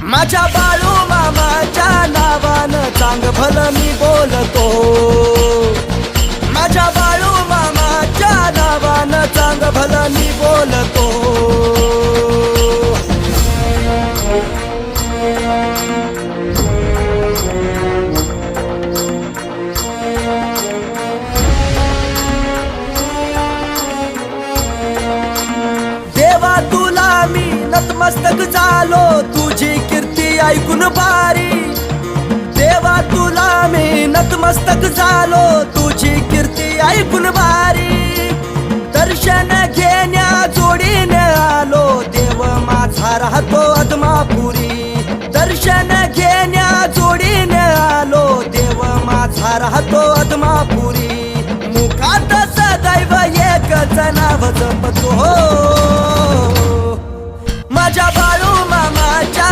माझ्या बाळू मामाच्या नावानं चांग भलं मी बोलतो. माझ्या बाळू मामाच्या नावानं चांग भलं मी बोलतो. देवा तुला मी नतमस्तक झालो, तुझी कीर्ती ऐकून भारी. देवा तुला मी नतमस्तक झालो, तुझी कीर्ती ऐकून भारी. दर्शन घेण्या जोडीने आलो, देव माझा राहतो अदमापुरी. दर्शन घेण्या जोडीने आलो, देव माझा राहतो अदमापुरी. मुखात सदैव एकच नाव जपतो.